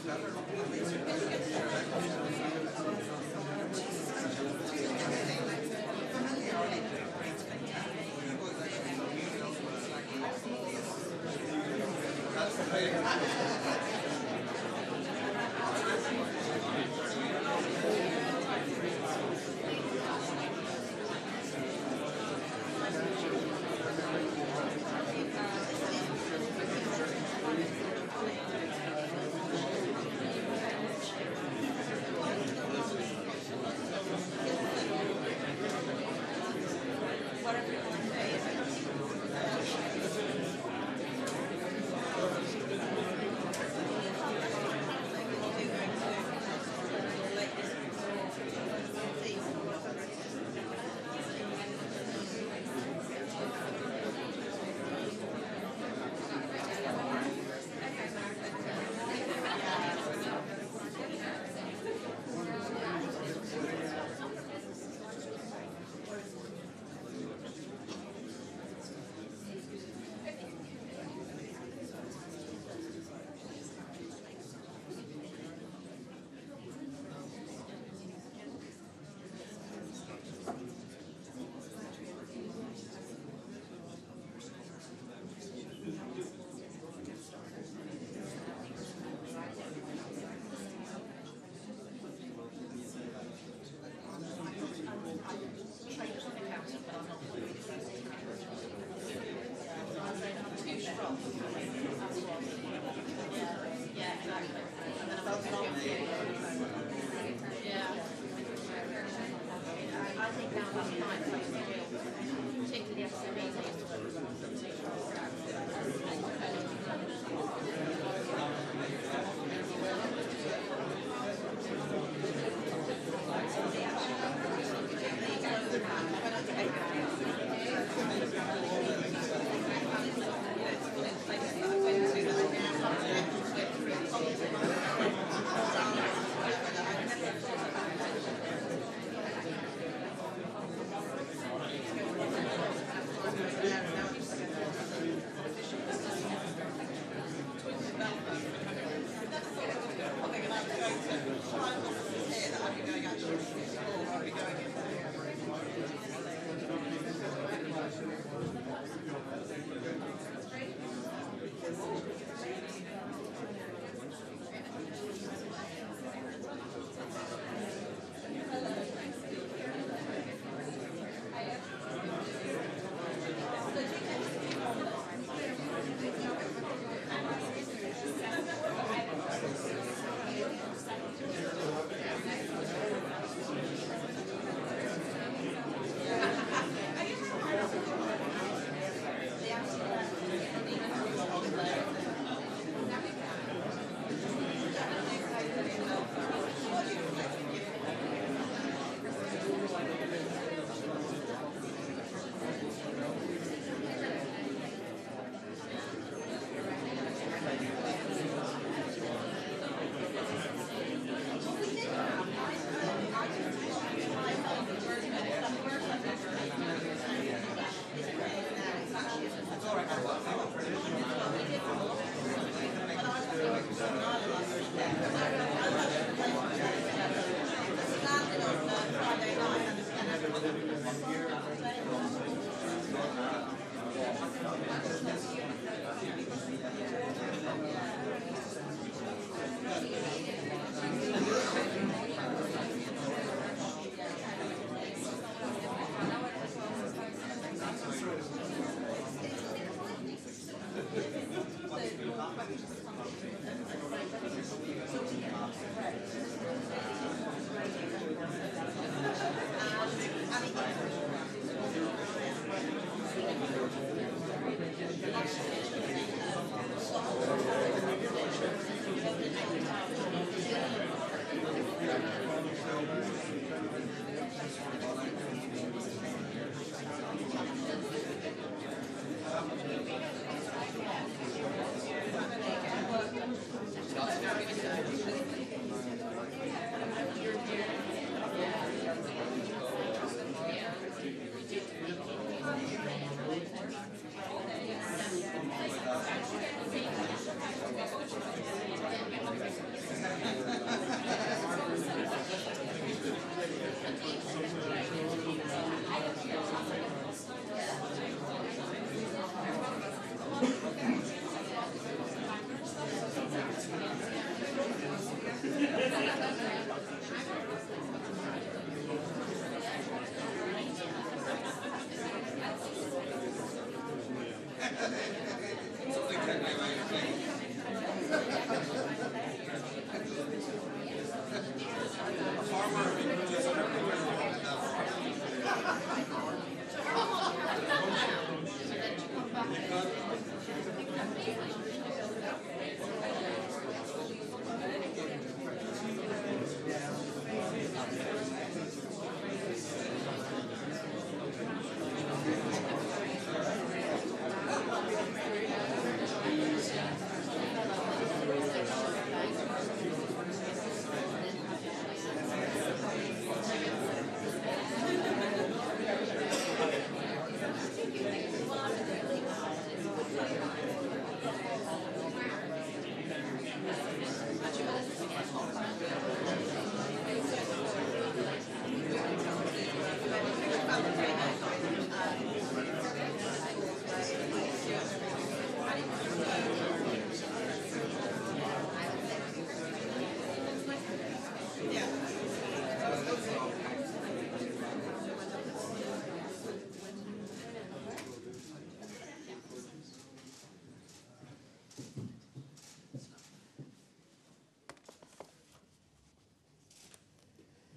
Yeah.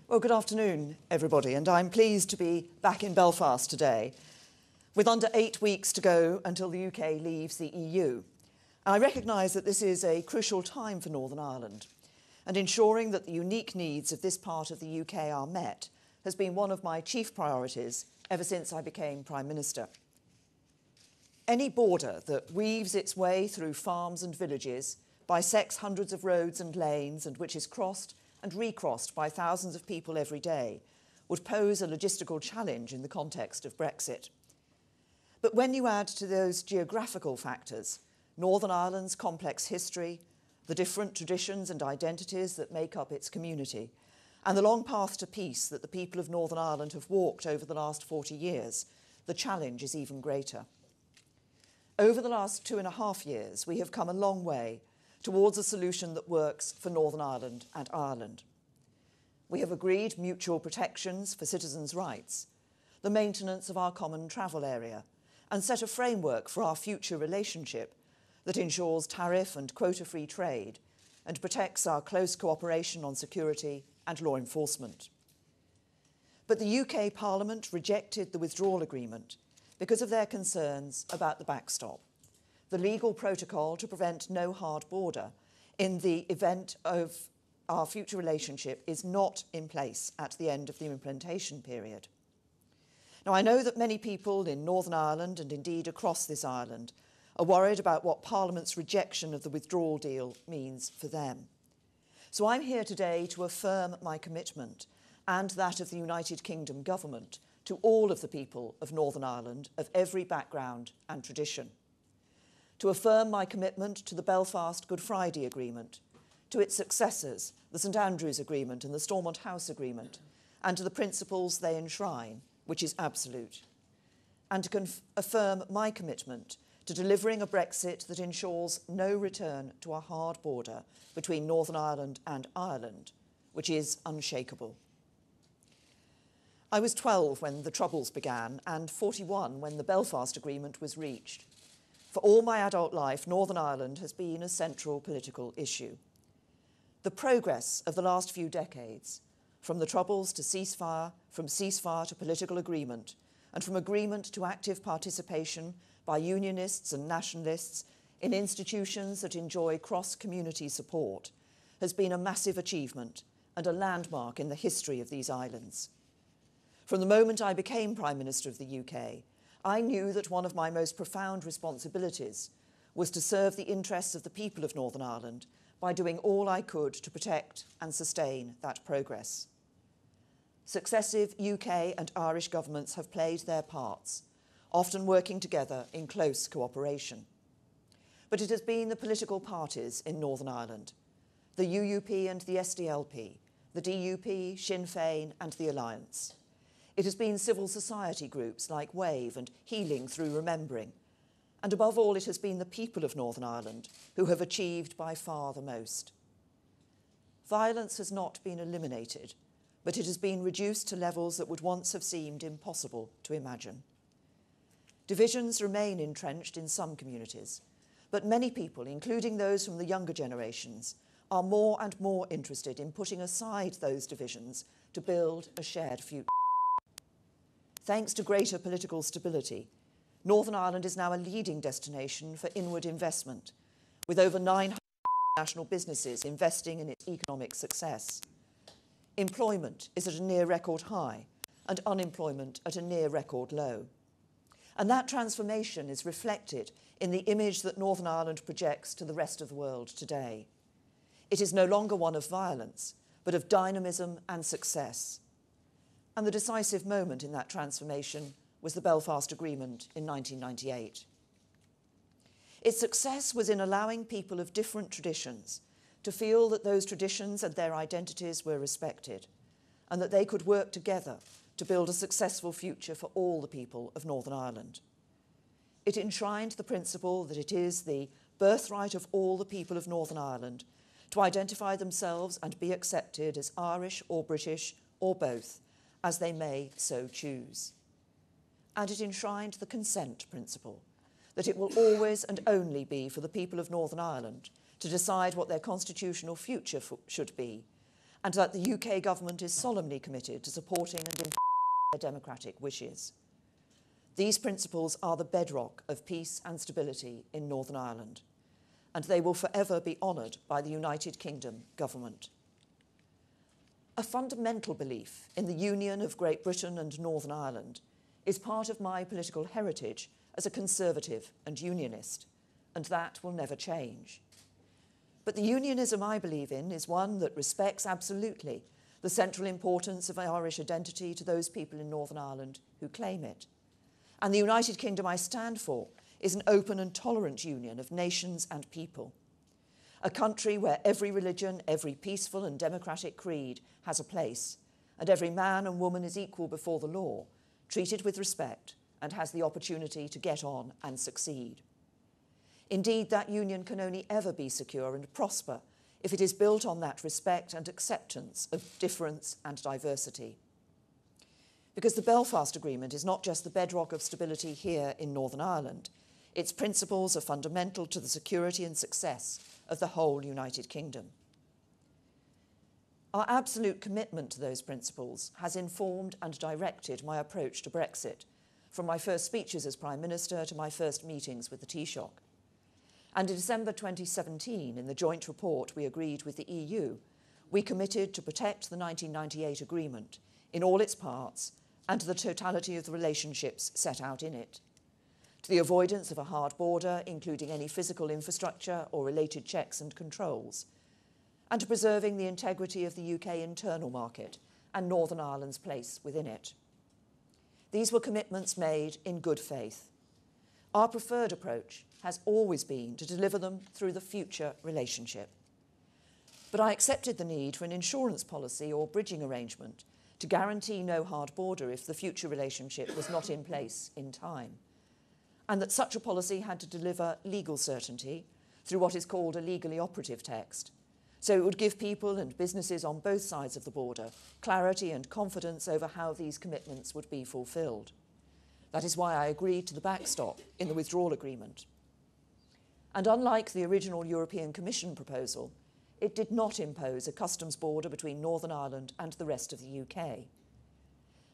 Well, good afternoon, everybody, and I'm pleased to be back in Belfast today, with under 8 weeks to go until the UK leaves the EU. And I recognise that this is a crucial time for Northern Ireland, and ensuring that the unique needs of this part of the UK are met has been one of my chief priorities ever since I became Prime Minister. Any border that weaves its way through farms and villages, bisects hundreds of roads and lanes, and which is crossed and recrossed by thousands of people every day, would pose a logistical challenge in the context of Brexit. But when you add to those geographical factors Northern Ireland's complex history, the different traditions and identities that make up its community, and the long path to peace that the people of Northern Ireland have walked over the last 40 years, the challenge is even greater. Over the last 2.5 years, we have come a long way towards a solution that works for Northern Ireland and Ireland. We have agreed mutual protections for citizens' rights, the maintenance of our common travel area, and set a framework for our future relationship that ensures tariff and quota-free trade and protects our close cooperation on security and law enforcement. But the UK Parliament rejected the withdrawal agreement because of their concerns about the backstop, the legal protocol to prevent no hard border in the event of our future relationship is not in place at the end of the implementation period. Now, I know that many people in Northern Ireland and indeed across this island are worried about what Parliament's rejection of the withdrawal deal means for them. So I'm here today to affirm my commitment and that of the United Kingdom government to all of the people of Northern Ireland of every background and tradition. To affirm my commitment to the Belfast Good Friday Agreement, to its successors, the St Andrews Agreement and the Stormont House Agreement, and to the principles they enshrine, which is absolute. And to affirm my commitment to delivering a Brexit that ensures no return to a hard border between Northern Ireland and Ireland, which is unshakable. I was 12 when the Troubles began and 41 when the Belfast Agreement was reached. For all my adult life, Northern Ireland has been a central political issue. The progress of the last few decades, from the Troubles to ceasefire, from ceasefire to political agreement, and from agreement to active participation by unionists and nationalists in institutions that enjoy cross-community support, has been a massive achievement and a landmark in the history of these islands. From the moment I became Prime Minister of the UK, I knew that one of my most profound responsibilities was to serve the interests of the people of Northern Ireland by doing all I could to protect and sustain that progress. Successive UK and Irish governments have played their parts, often working together in close cooperation. But it has been the political parties in Northern Ireland, the UUP and the SDLP, the DUP, Sinn Féin and the Alliance. It has been civil society groups like WAVE and Healing Through Remembering, And above all, it has been the people of Northern Ireland who have achieved by far the most. Violence has not been eliminated, but it has been reduced to levels that would once have seemed impossible to imagine. Divisions remain entrenched in some communities, but many people, including those from the younger generations, are more and more interested in putting aside those divisions to build a shared future. Thanks to greater political stability, Northern Ireland is now a leading destination for inward investment, with over 900 national businesses investing in its economic success. Employment is at a near record high and unemployment at a near record low. And that transformation is reflected in the image that Northern Ireland projects to the rest of the world today. It is no longer one of violence, but of dynamism and success. And the decisive moment in that transformation was the Belfast Agreement in 1998. Its success was in allowing people of different traditions to feel that those traditions and their identities were respected, and that they could work together to build a successful future for all the people of Northern Ireland. It enshrined the principle that it is the birthright of all the people of Northern Ireland to identify themselves and be accepted as Irish or British or both, as they may so choose. And it enshrined the consent principle, that it will always and only be for the people of Northern Ireland to decide what their constitutional future should be, and that the UK government is solemnly committed to supporting and enforcing their democratic wishes. These principles are the bedrock of peace and stability in Northern Ireland, and they will forever be honoured by the United Kingdom government. A fundamental belief in the union of Great Britain and Northern Ireland is part of my political heritage as a Conservative and Unionist, and that will never change. But the unionism I believe in is one that respects absolutely the central importance of Irish identity to those people in Northern Ireland who claim it. And the United Kingdom I stand for is an open and tolerant union of nations and people. A country where every religion, every peaceful and democratic creed has a place, and every man and woman is equal before the law, treated with respect, and has the opportunity to get on and succeed. Indeed, that union can only ever be secure and prosper if it is built on that respect and acceptance of difference and diversity. Because the Belfast Agreement is not just the bedrock of stability here in Northern Ireland, its principles are fundamental to the security and success of the whole United Kingdom. Our absolute commitment to those principles has informed and directed my approach to Brexit, from my first speeches as Prime Minister to my first meetings with the Taoiseach. And in December 2017, in the joint report we agreed with the EU, we committed to protect the 1998 agreement in all its parts and to the totality of the relationships set out in it, to the avoidance of a hard border, including any physical infrastructure or related checks and controls, and to preserving the integrity of the UK internal market and Northern Ireland's place within it. These were commitments made in good faith. Our preferred approach has always been to deliver them through the future relationship. But I accepted the need for an insurance policy or bridging arrangement to guarantee no hard border if the future relationship was not in place in time, and that such a policy had to deliver legal certainty through what is called a legally operative text. So it would give people and businesses on both sides of the border clarity and confidence over how these commitments would be fulfilled. That is why I agreed to the backstop in the withdrawal agreement. And unlike the original European Commission proposal, it did not impose a customs border between Northern Ireland and the rest of the UK.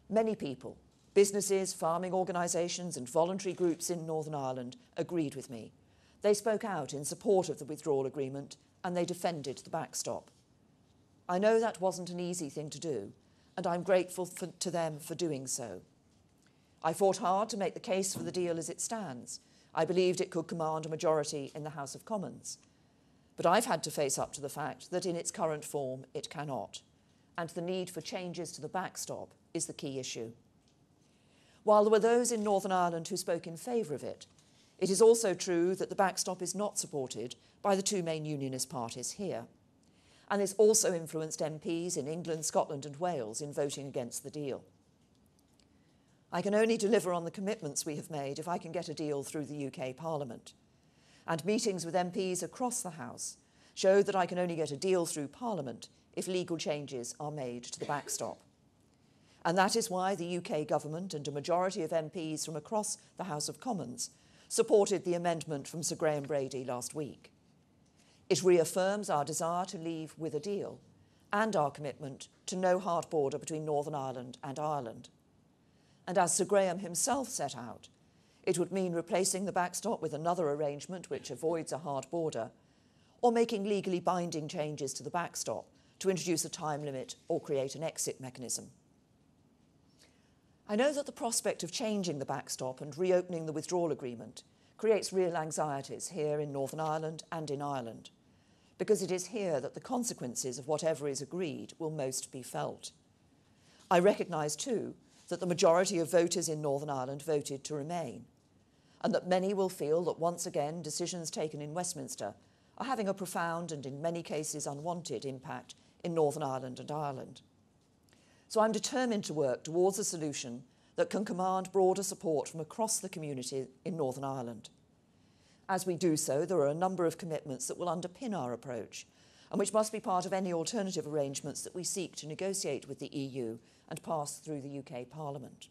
Many people, businesses, farming organisations and voluntary groups in Northern Ireland agreed with me. They spoke out in support of the withdrawal agreement and they defended the backstop. I know that wasn't an easy thing to do, and I'm grateful to them for doing so. I fought hard to make the case for the deal as it stands. I believed it could command a majority in the House of Commons. But I've had to face up to the fact that in its current form it cannot, and the need for changes to the backstop is the key issue. While there were those in Northern Ireland who spoke in favour of it, it is also true that the backstop is not supported by the two main unionist parties here, and this also influenced MPs in England, Scotland and Wales in voting against the deal. I can only deliver on the commitments we have made if I can get a deal through the UK Parliament. And meetings with MPs across the House show that I can only get a deal through Parliament if legal changes are made to the backstop. And that is why the UK government and a majority of MPs from across the House of Commons supported the amendment from Sir Graham Brady last week. It reaffirms our desire to leave with a deal and our commitment to no hard border between Northern Ireland and Ireland. And as Sir Graham himself set out, it would mean replacing the backstop with another arrangement which avoids a hard border, or making legally binding changes to the backstop to introduce a time limit or create an exit mechanism. I know that the prospect of changing the backstop and reopening the withdrawal agreement creates real anxieties here in Northern Ireland and in Ireland, because it is here that the consequences of whatever is agreed will most be felt. I recognise too that the majority of voters in Northern Ireland voted to remain, and that many will feel that once again decisions taken in Westminster are having a profound and in many cases unwanted impact in Northern Ireland and Ireland. So I'm determined to work towards a solution that can command broader support from across the community in Northern Ireland. As we do so, there are a number of commitments that will underpin our approach and which must be part of any alternative arrangements that we seek to negotiate with the EU and pass through the UK Parliament.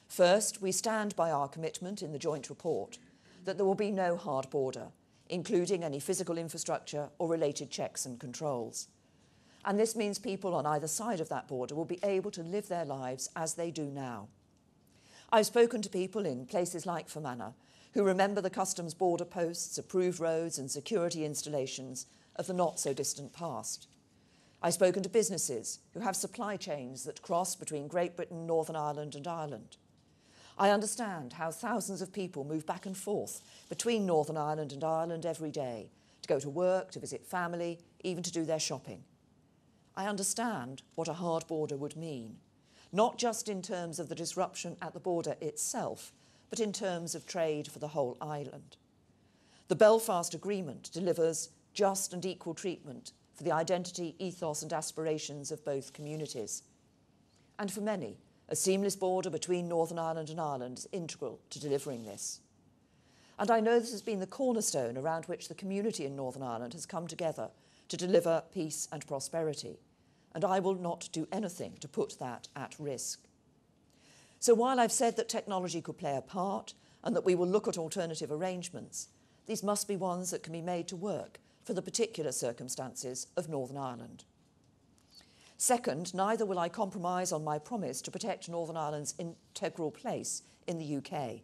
First, we stand by our commitment in the joint report that there will be no hard border, including any physical infrastructure or related checks and controls. And this means people on either side of that border will be able to live their lives as they do now. I've spoken to people in places like Fermanagh who remember the customs border posts, approved roads and security installations of the not-so-distant past. I've spoken to businesses who have supply chains that cross between Great Britain, Northern Ireland and Ireland. I understand how thousands of people move back and forth between Northern Ireland and Ireland every day to go to work, to visit family, even to do their shopping. I understand what a hard border would mean, not just in terms of the disruption at the border itself, but in terms of trade for the whole island. The Belfast Agreement delivers just and equal treatment for the identity, ethos and aspirations of both communities. And for many, a seamless border between Northern Ireland and Ireland is integral to delivering this. And I know this has been the cornerstone around which the community in Northern Ireland has come together to deliver peace and prosperity, and I will not do anything to put that at risk. So while I've said that technology could play a part and that we will look at alternative arrangements, these must be ones that can be made to work for the particular circumstances of Northern Ireland. Second, neither will I compromise on my promise to protect Northern Ireland's integral place in the UK.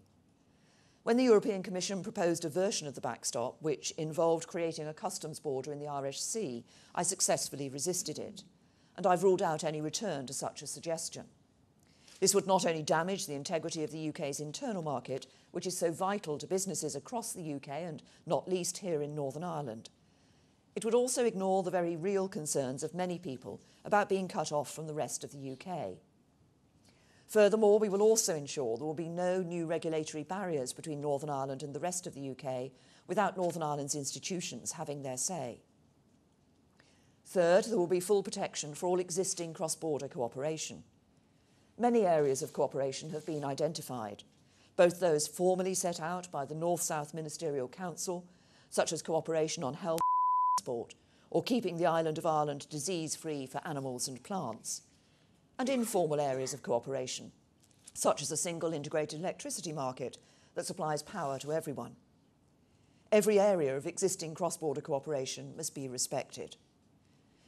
When the European Commission proposed a version of the backstop which involved creating a customs border in the Irish Sea, I successfully resisted it, and I've ruled out any return to such a suggestion. This would not only damage the integrity of the UK's internal market, which is so vital to businesses across the UK and not least here in Northern Ireland, it would also ignore the very real concerns of many people about being cut off from the rest of the UK. Furthermore, we will also ensure there will be no new regulatory barriers between Northern Ireland and the rest of the UK without Northern Ireland's institutions having their say. Third, there will be full protection for all existing cross-border cooperation. Many areas of cooperation have been identified, both those formally set out by the North-South Ministerial Council, such as cooperation on health and transport, or keeping the island of Ireland disease-free for animals and plants, and informal areas of cooperation, such as a single integrated electricity market that supplies power to everyone. Every area of existing cross-border cooperation must be respected.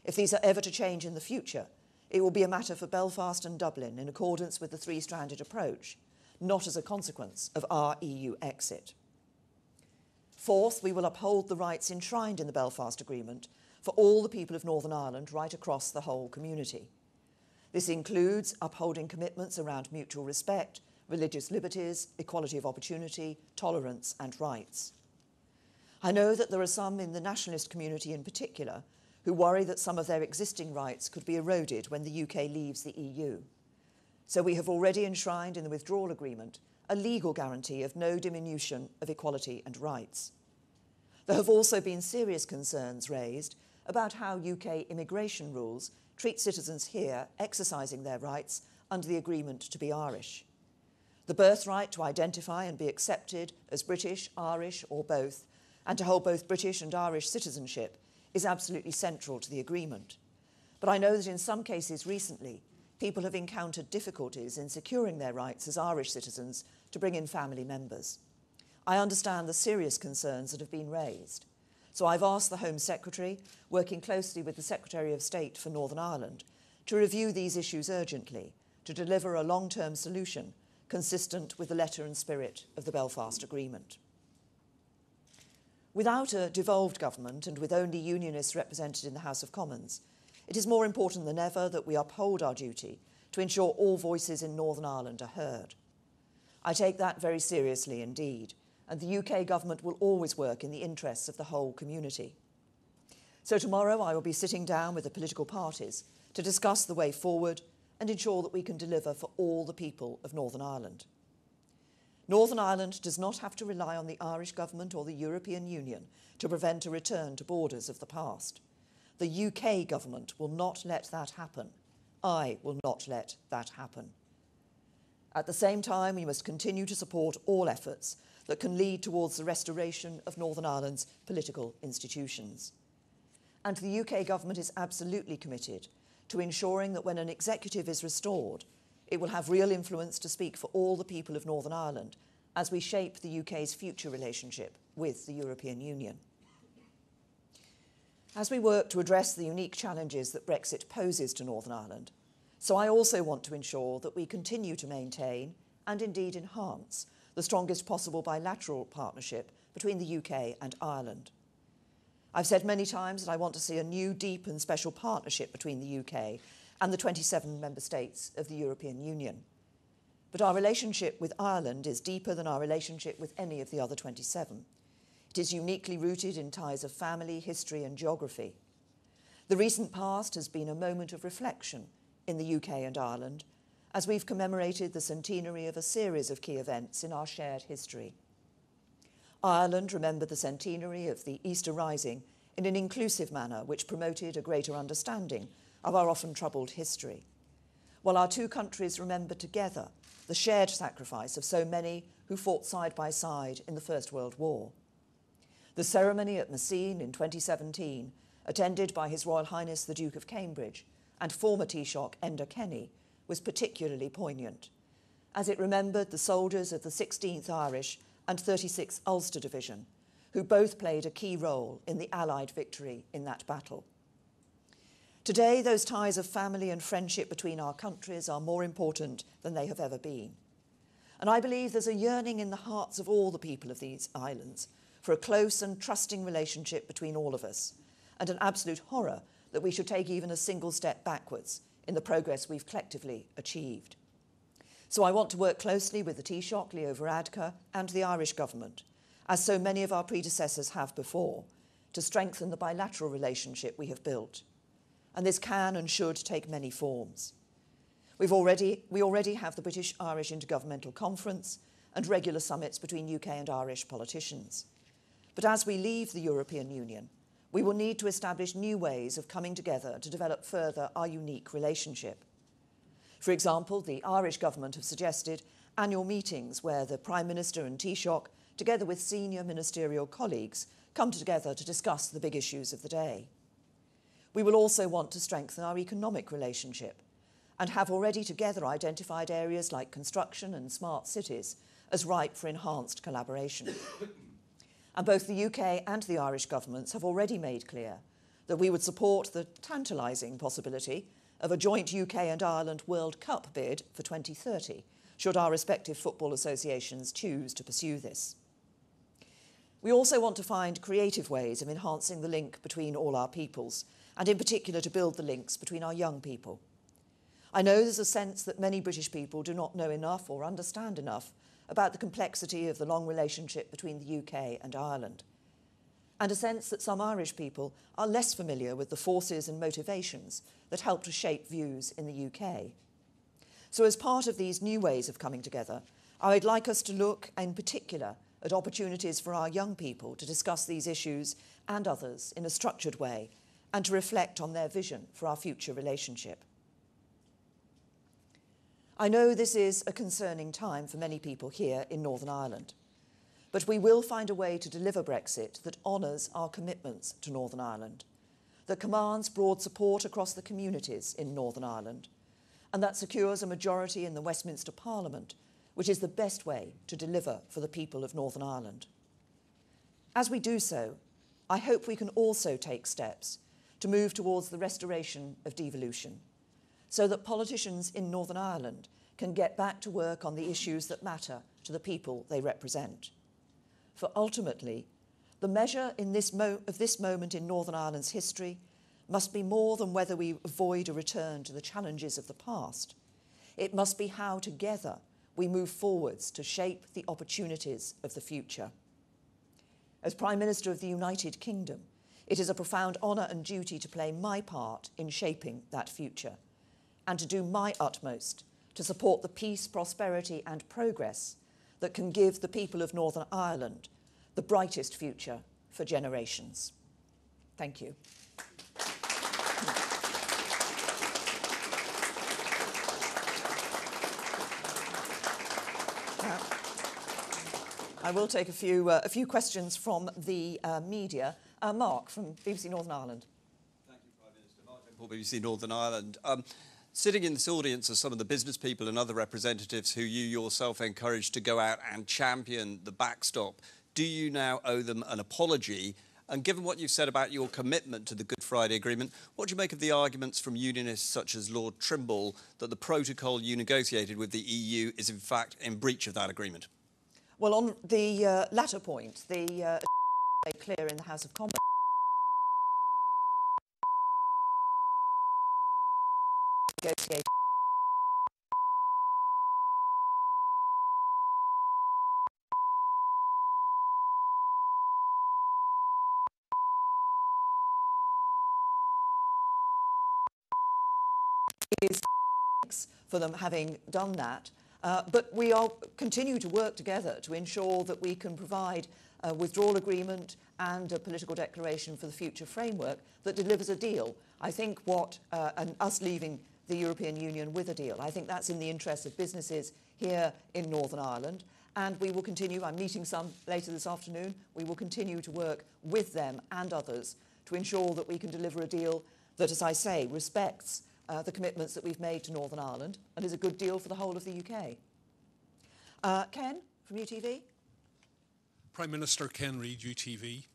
If these are ever to change in the future, it will be a matter for Belfast and Dublin in accordance with the three-stranded approach, not as a consequence of our EU exit. Fourth, we will uphold the rights enshrined in the Belfast Agreement for all the people of Northern Ireland right across the whole community. This includes upholding commitments around mutual respect, religious liberties, equality of opportunity, tolerance and rights. I know that there are some in the nationalist community in particular who worry that some of their existing rights could be eroded when the UK leaves the EU. So we have already enshrined in the withdrawal agreement a legal guarantee of no diminution of equality and rights. There have also been serious concerns raised about how UK immigration rules treat citizens here exercising their rights under the agreement to be Irish. The birthright to identify and be accepted as British, Irish or both, and to hold both British and Irish citizenship is absolutely central to the agreement. But I know that in some cases recently, people have encountered difficulties in securing their rights as Irish citizens to bring in family members. I understand the serious concerns that have been raised. So I've asked the Home Secretary, working closely with the Secretary of State for Northern Ireland, to review these issues urgently, to deliver a long-term solution consistent with the letter and spirit of the Belfast Agreement. Without a devolved government and with only unionists represented in the House of Commons, it is more important than ever that we uphold our duty to ensure all voices in Northern Ireland are heard. I take that very seriously indeed, and the UK government will always work in the interests of the whole community. So tomorrow I will be sitting down with the political parties to discuss the way forward and ensure that we can deliver for all the people of Northern Ireland. Northern Ireland does not have to rely on the Irish government or the European Union to prevent a return to borders of the past. The UK government will not let that happen. I will not let that happen. At the same time, we must continue to support all efforts that can lead towards the restoration of Northern Ireland's political institutions. And the UK government is absolutely committed to ensuring that when an executive is restored, it will have real influence to speak for all the people of Northern Ireland as we shape the UK's future relationship with the European Union. As we work to address the unique challenges that Brexit poses to Northern Ireland, so I also want to ensure that we continue to maintain and indeed enhance the strongest possible bilateral partnership between the UK and Ireland. I've said many times that I want to see a new, deep and special partnership between the UK and the 27 member states of the European Union. But our relationship with Ireland is deeper than our relationship with any of the other 27. It is uniquely rooted in ties of family, history and geography. The recent past has been a moment of reflection in the UK and Ireland as we've commemorated the centenary of a series of key events in our shared history. Ireland remembered the centenary of the Easter Rising in an inclusive manner which promoted a greater understanding of our often troubled history, while our two countries remembered together the shared sacrifice of so many who fought side by side in the First World War. The ceremony at Messines in 2017, attended by His Royal Highness the Duke of Cambridge and former Taoiseach Enda Kenny, was particularly poignant, as it remembered the soldiers of the 16th Irish and 36th Ulster Division, who both played a key role in the Allied victory in that battle. Today, those ties of family and friendship between our countries are more important than they have ever been. And I believe there's a yearning in the hearts of all the people of these islands for a close and trusting relationship between all of us, and an absolute horror that we should take even a single step backwards in the progress we've collectively achieved. So I want to work closely with the Taoiseach, Leo Varadkar, and the Irish government, as so many of our predecessors have before, to strengthen the bilateral relationship we have built. And this can and should take many forms. We already have the British-Irish Intergovernmental Conference and regular summits between UK and Irish politicians. But as we leave the European Union, we will need to establish new ways of coming together to develop further our unique relationship. For example, the Irish government have suggested annual meetings where the Prime Minister and Taoiseach, together with senior ministerial colleagues, come together to discuss the big issues of the day. We will also want to strengthen our economic relationship and have already together identified areas like construction and smart cities as ripe for enhanced collaboration. And both the UK and the Irish governments have already made clear that we would support the tantalising possibility of a joint UK and Ireland World Cup bid for 2030, should our respective football associations choose to pursue this. We also want to find creative ways of enhancing the link between all our peoples, and in particular to build the links between our young people. I know there's a sense that many British people do not know enough or understand enough about the complexity of the long relationship between the UK and Ireland, and a sense that some Irish people are less familiar with the forces and motivations that help to shape views in the UK. So as part of these new ways of coming together, I would like us to look in particular at opportunities for our young people to discuss these issues and others in a structured way and to reflect on their vision for our future relationship. I know this is a concerning time for many people here in Northern Ireland, but we will find a way to deliver Brexit that honours our commitments to Northern Ireland, that commands broad support across the communities in Northern Ireland, and that secures a majority in the Westminster Parliament, which is the best way to deliver for the people of Northern Ireland. As we do so, I hope we can also take steps to move towards the restoration of devolution, so that politicians in Northern Ireland can get back to work on the issues that matter to the people they represent. For ultimately, the measure of this moment in Northern Ireland's history must be more than whether we avoid a return to the challenges of the past. It must be how together we move forwards to shape the opportunities of the future. As Prime Minister of the United Kingdom, it is a profound honour and duty to play my part in shaping that future and to do my utmost to support the peace, prosperity and progress that can give the people of Northern Ireland the brightest future for generations. Thank you. I will take a few questions from the media. Mark from BBC Northern Ireland. Thank you, Prime Minister. Mark from BBC Northern Ireland. Sitting in this audience are some of the business people and other representatives who you yourself encouraged to go out and champion the backstop. Do you now owe them an apology? And given what you've said about your commitment to the Good Friday Agreement, what do you make of the arguments from unionists such as Lord Trimble that the protocol you negotiated with the EU is in fact in breach of that agreement? Well, on the latter point, the made clear in the House of Commons negotiated is for them having done that. But we continue to work together to ensure that we can provide a withdrawal agreement and a political declaration for the future framework that delivers a deal. I think and us leaving the European Union with a deal, I think that's in the interest of businesses here in Northern Ireland. And we will continue, I'm meeting some later this afternoon, we will continue to work with them and others to ensure that we can deliver a deal that, as I say, respects the commitments that we've made to Northern Ireland and is a good deal for the whole of the UK. Ken from UTV. Prime Minister Ken Reid, UTV.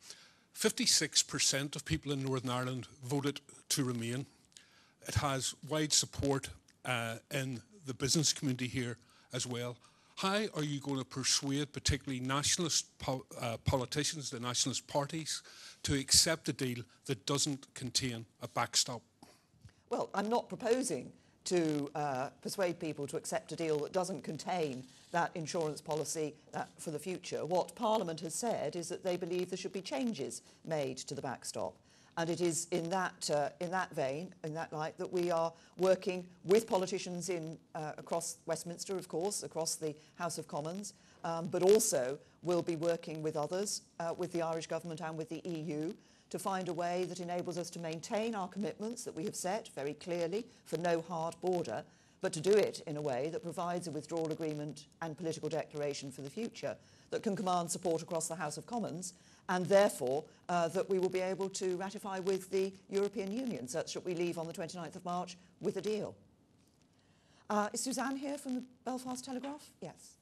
56% of people in Northern Ireland voted to remain. It has wide support in the business community here as well. How are you going to persuade particularly nationalist politicians, the nationalist parties, to accept a deal that doesn't contain a backstop? Well, I'm not proposing to persuade people to accept a deal that doesn't contain that insurance policy for the future. What Parliament has said is that they believe there should be changes made to the backstop. And it is in that vein, in that light, that we are working with politicians across Westminster, of course, across the House of Commons, but also we'll be working with others, with the Irish government and with the EU, to find a way that enables us to maintain our commitments that we have set very clearly for no hard border, but to do it in a way that provides a withdrawal agreement and political declaration for the future that can command support across the House of Commons, and therefore that we will be able to ratify with the European Union, such that we leave on the 29th of March with a deal. Is Suzanne here from the Belfast Telegraph? Yes.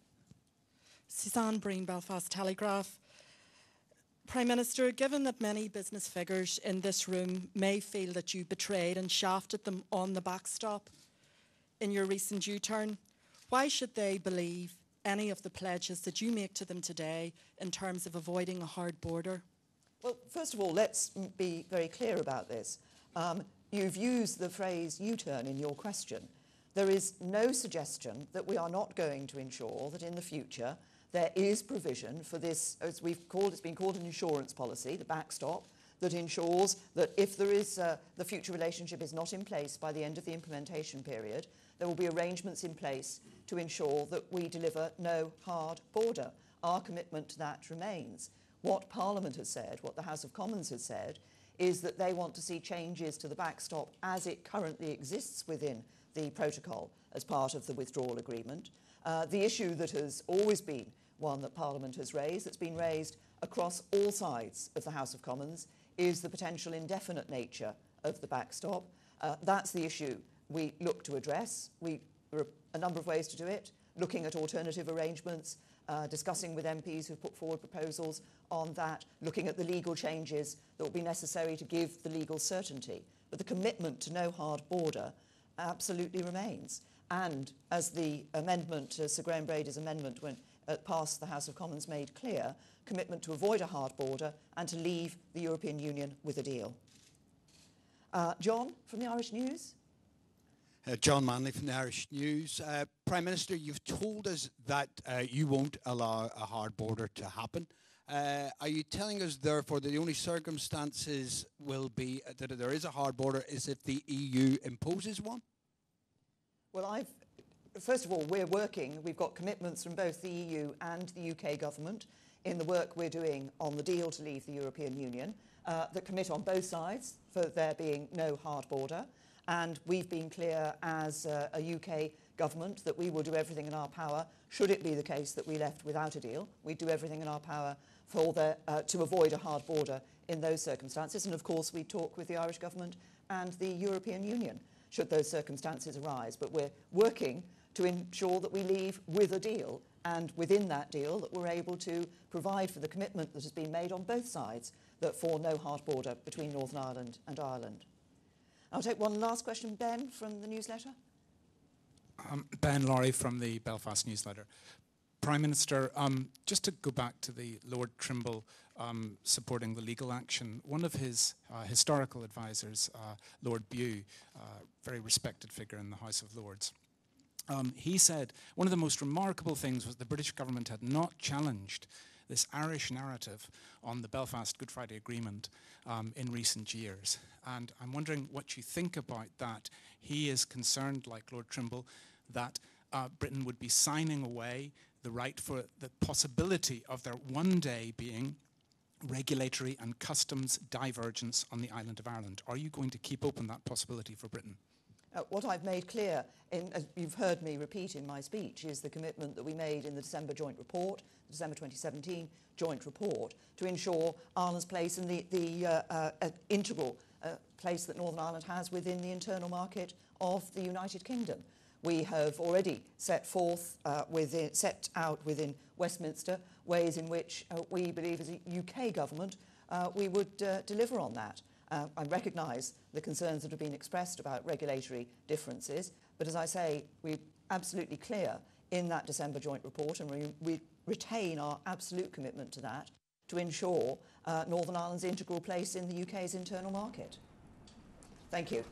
Suzanne Breen, Belfast Telegraph. Prime Minister, given that many business figures in this room may feel that you betrayed and shafted them on the backstop in your recent U-turn, why should they believe any of the pledges that you make to them today in terms of avoiding a hard border? Well, first of all, let's be very clear about this. You've used the phrase U-turn in your question. There is no suggestion that we are not going to ensure that in the future there is provision for this, as it's been called an insurance policy, the backstop, that ensures that if there is the future relationship is not in place by the end of the implementation period, there will be arrangements in place to ensure that we deliver no hard border. Our commitment to that remains. What Parliament has said, what the House of Commons has said, is that they want to see changes to the backstop as it currently exists within the protocol as part of the withdrawal agreement. The issue that has always been one that Parliament has raised, that's been raised across all sides of the House of Commons, is the potential indefinite nature of the backstop. That's the issue we look to address. There are a number of ways to do it, looking at alternative arrangements, discussing with MPs who've put forward proposals on that, looking at the legal changes that will be necessary to give the legal certainty. But the commitment to no hard border absolutely remains. And as the amendment, Sir Graham Brady's amendment when it passed the House of Commons made clear, commitment to avoid a hard border and to leave the European Union with a deal. John from the Irish News. John Manley from the Irish News. Prime Minister, you've told us that you won't allow a hard border to happen. Are you telling us, therefore, that the only circumstances will be that there is a hard border is if the EU imposes one? Well, first of all, we're working. We've got commitments from both the EU and the UK government in the work we're doing on the deal to leave the European Union that commit on both sides for there being no hard border. And we've been clear as a UK government that we will do everything in our power, should it be the case that we left without a deal. We'd do everything in our power to avoid a hard border in those circumstances. And of course, we talk with the Irish government and the European Union, should those circumstances arise. But we're working to ensure that we leave with a deal, and within that deal that we're able to provide for the commitment that has been made on both sides that for no hard border between Northern Ireland and Ireland. I'll take one last question. Ben from the newsletter. Ben Laurie from the Belfast newsletter. Prime Minister, just to go back to the Lord Trimble supporting the legal action, one of his historical advisors, Lord Bew, very respected figure in the House of Lords, he said one of the most remarkable things was the British government had not challenged this Irish narrative on the Belfast Good Friday Agreement in recent years. And I'm wondering what you think about that. He is concerned, like Lord Trimble, that Britain would be signing away the right for the possibility of there one day being regulatory and customs divergence on the island of Ireland. Are you going to keep open that possibility for Britain? What I've made clear, as you've heard me repeat in my speech, is the commitment that we made in the December joint report, the December 2017 joint report, to ensure Ireland's place in the integral place that Northern Ireland has within the internal market of the United Kingdom. We have already set out within Westminster ways in which we believe as a UK government we would deliver on that. I recognise the concerns that have been expressed about regulatory differences, but as I say, we're absolutely clear in that December joint report, and we retain our absolute commitment to that, to ensure Northern Ireland's integral place in the UK's internal market. Thank you.